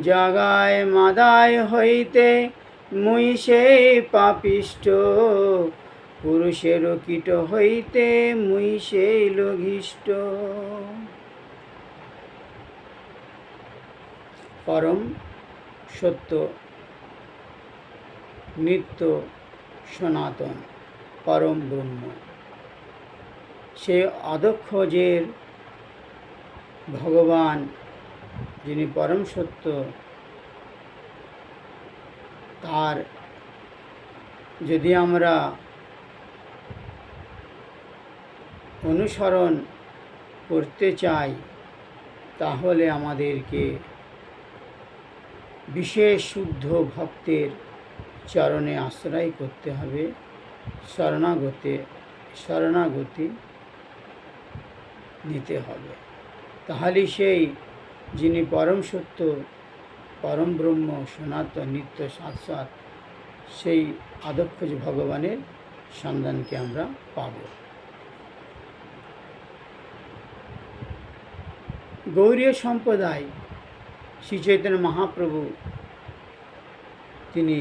জাগায় মাদায় হইতে মুই সেই পাপিষ্ট, পুরুষের কীট হইতে মুই সেই লঘিষ্ঠ। পরম সত্য, নিত্য সনাতন পরম ব্রহ্ম, সে অদক্ষজের ভগবান যিনি পরম সত্য, তার যদি আমরা অনুসরণ করতে চাই তাহলে আমাদেরকে বিশেষ শুদ্ধ ভক্তের চরণে আশ্রয় করতে হবে, শরণাগতি নিতে হবে। তাহলে সেই যিনি পরম সত্য, পরম ব্রহ্ম, সনাতন, নিত্য, শাশ্বত, সেই অদক্ষজ ভগবানের সন্ধানকে আমরা পাব। গৌড়ীয় সম্প্রদায় শ্রী চৈতন্য মহাপ্রভু তিনি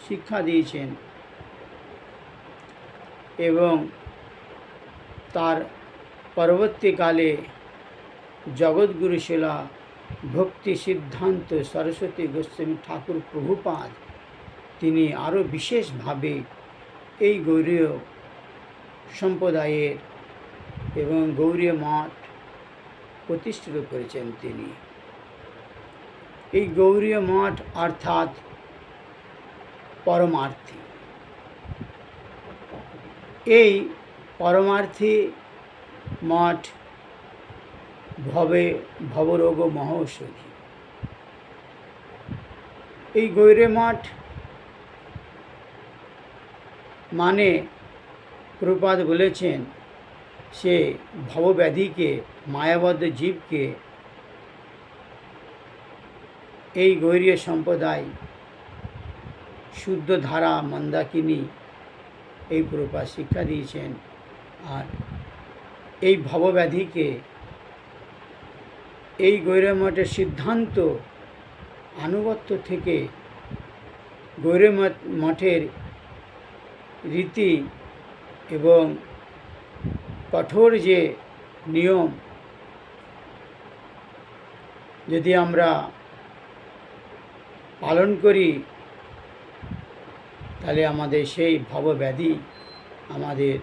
শিক্ষা দিয়েছেন এবং তার পরবর্তীকালে জগৎগুরু শিলা ভক্তি সিদ্ধান্ত সরস্বতী গোস্বামী ঠাকুর প্রভুপাদ তিনি আরও বিশেষভাবে এই গৌড়ীয় সম্প্রদায়ের এবং গৌড়ীয় মঠ প্রতিষ্ঠিত করেছেন। তিনি এই গৌড়ীয় মঠ অর্থাৎ পরমার্থী, এই পরমার্থী মঠ ভবরোগ মহৌষধি। এই গৌড়ীয় মঠ মানে প্রভুপাদ বলেছেন সে ভবব্যাধিকে, মায়াবদ্ধ জীবকে এই গৌড়ীয় সম্প্রদায় শুদ্ধ ধারা মন্দাকিনী এই প্রভুপাদ শিক্ষা দিয়েছেন। আর এই ভবব্যাধিকে এই গৌড়ীয় মঠের সিদ্ধান্ত আনুগত্য থেকে, গৌড়ীয় মঠের রীতি এবং কঠোর যে নিয়ম যদি আমরা পালন করি তাহলে আমাদের সেই ভবব্যাধি আমাদের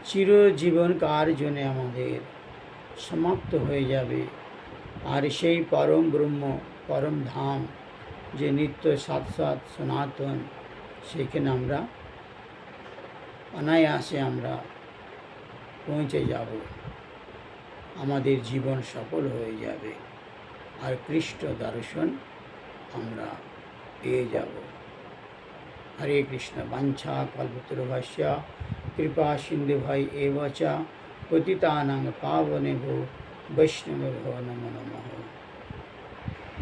চিরজীবনকার জন্য আমাদের সমাপ্ত হয়ে যাবে। আর সেই পরম ব্রহ্ম, পরম ধাম যে নিত্য শাশ্বত সনাতন, সেখানে আমরা অনায়াসে আমরা পৌঁছে যাব, আমাদের জীবন সফল হয়ে যাবে আর কৃষ্ণ দর্শন আমরা পেয়ে যাব। হরে কৃষ্ণ। বাঞ্ছা কল্পতরুভ্যশ্চ কৃপা সিন্ধুভ্যঃ এব চ পতিতানাং পাবনেভ্যো বৈষ্ণবেভ্যো নমো নমঃ।